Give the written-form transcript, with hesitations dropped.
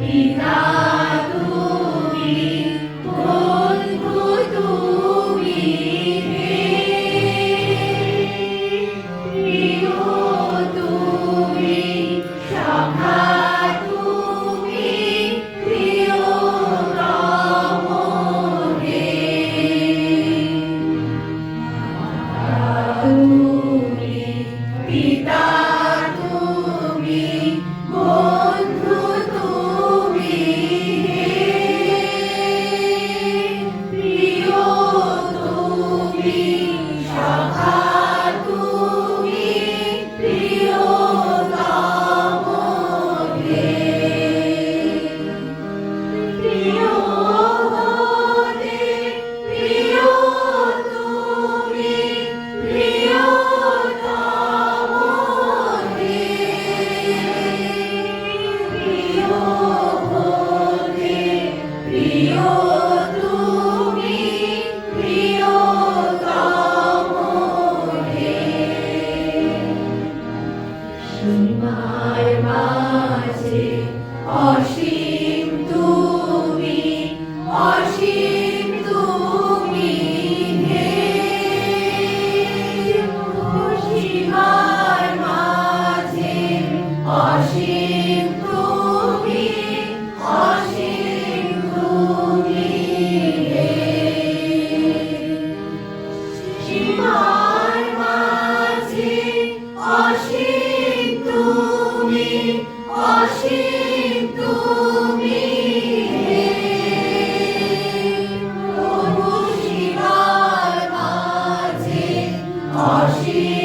পিতা তুমি, বন্ধু তুমি হে, প্রিয় তুমি, সখা তুমি, প্রিয়তম হে। তুমি পিতা তুমি, বন্ধু তুমি হে, প্রিয় তুমি, সখা তুমি, প্রিয়তম হে। প্রিয় হতে প্রিয় তুমি, প্রিয়তম হে। প্রিয় হতে প্রিয় তুমি, প্রিয়তম হে। সীমার মাঝে অসীম তুমি, অসীম তুমি হে, সীমার মাঝে অসীম তুমি, অসীম তুমি হে। সীমার মাঝে অসীম তুমি, অসীম তুমি হে, প্রভু সীমার মাঝে অসীম